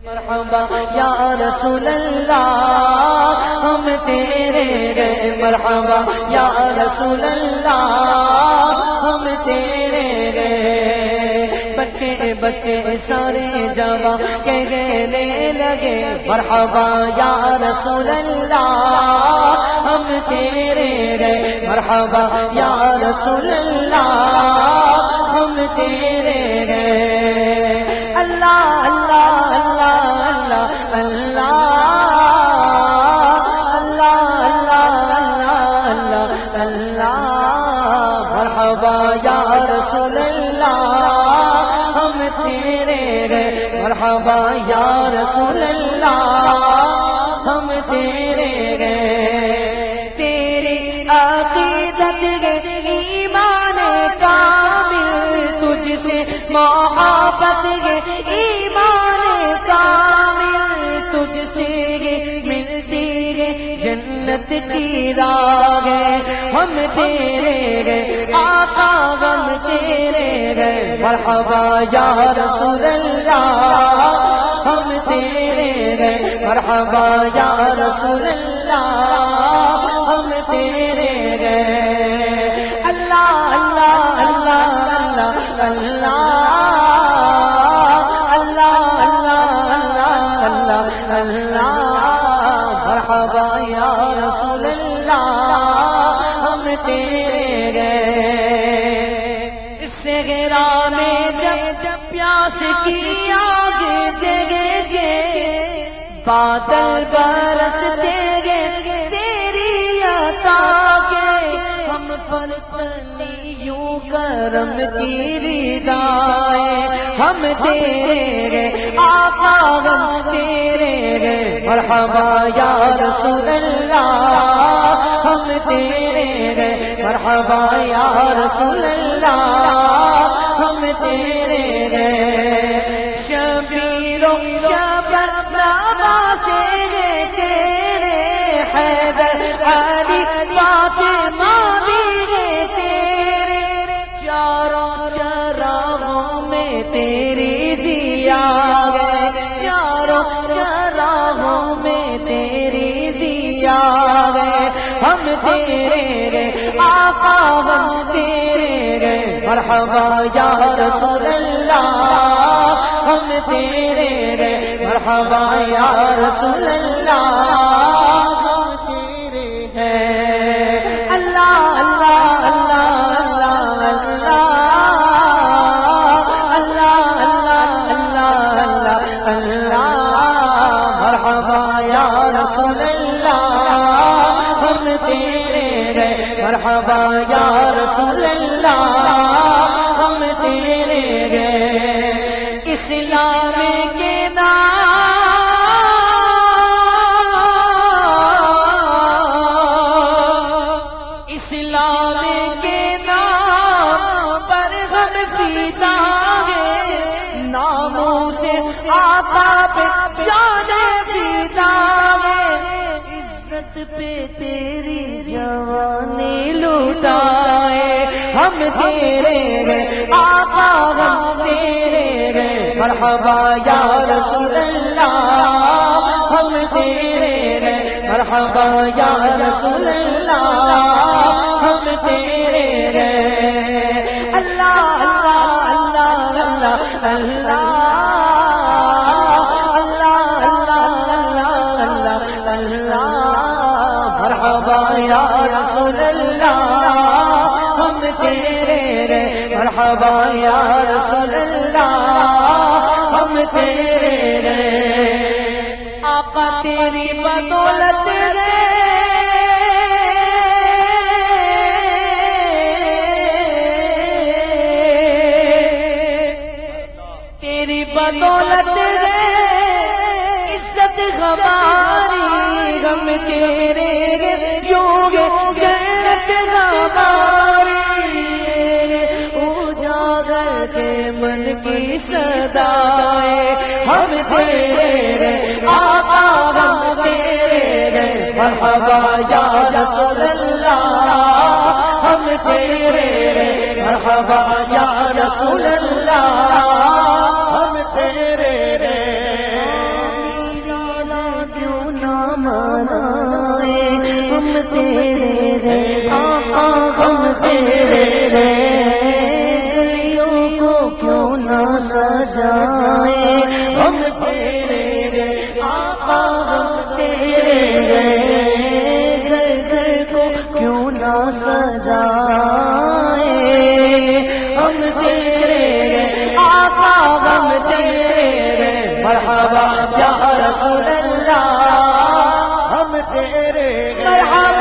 مرحبا یا رسول اللہ ہم تیرے گئے، مرحبا یا رسول اللہ ہم تیرے گئے، بچے بچے سارے جوان کہنے لگے مرحبا یا رسول اللہ ہم تیرے گئے، مرحبا یا رسول اللہ ہم تیرے گئے۔ اللہ اللہ اللہ اللہ اللہ اللہ اللہ اللہ، مرحبا یا رسول اللہ ہم تیرے گئے، مرحبا یا رسول اللہ ہم تیرے گئے، تیری عقیدت ہے ایمان کامل، تجھ سے محبت ہے ایمان کامل، تجھ سے ملتی ہے جنت کی راہ، ہم تیرے گئے آقا ہم تیرے گئے، مرحبا یا رسول اللہ ہم تیرے گئے، مرحبا یا رسول اللہ ہم تیرے گئے۔ اللہ اللہ اللہ اللہ اللہ اللہ اللہ اللہ، مرحبا یا رسول اللہ ہم تیرے گئے۔ صحرا میں جب پیاس کی آگ جگے گے، بادل برستے گے تیری عطا کے، ہم پر پنی یوں کرم کی ردائیں، ہم تیرے گئے آقا ہم تیرے گئے، مرحبا یا رسول اللہ ہم تیرے گئے، مرحبا یا رسول اللہ ہم تیرے گئے۔ شبیر و شفق نوازے گے تیرے، حیدر علی فاطمہ بھی ہے تیرے، چاروں چراغوں میں تیری ضیا ہے، چاروں چراغوں میں تیری ضیا ہے، ہم تیرے گئے آقا ہم تیرے گئے، مرحبا یا رسول اللہ ہم تیرے گئے، مرحبا یا رسول اللہ ہم تیرے گئے۔ اللہ اللہ اللہ اللہ اللہ اللہ اللہ اللہ، مرحبا یا رسول اللہ ہم تیرے گئے، مرحبا یا رسول اللہ ہم تیرے گئے۔ اسلام کے نام اسلام کے نام پر ہم فدا ہے، ناموں سے آقا پہ جان فدا ہے، عزت پہ تیری جوانی لٹائے، ہم تیرے گئے آقا ہم تیرے گئے، مرحبا یا رسول اللہ ہم تیرے گئے، مرحبا یا رسول اللہ ہم تیرے گئے۔ اللہ اللہ اللہ اللہ اللہ اللہ اللہ اللہ، مرحبا یا رسول اللہ ہم تیرے گئے، مرحبا یا رسول اللہ ہم تیرے گئے۔ آقا تیری بدولت ہے تیری بدولت ہے عزت ہماری، ہم تیرے گئے یوں گے جنت ہماری، اجاگر کے من کی صدائے، ہم تیرے گئے آقا ہم تیرے گئے، مرحبا یا رسول اللہ ہم تیرے گئے، مرحبا یا رسول اللہ ہم تیرے گئے۔ تیرے رے آقا ہم تیرے رے گلیوں کو کیوں نہ سجائیں ہم تیرے رے آقا ہم تیرے رے گھر گھر کو کیوں نہ سجائیں ہم تیرے رے آقا ہم تیرے رے مرحبا یا رسول اللہ ہم تیرے مرحبا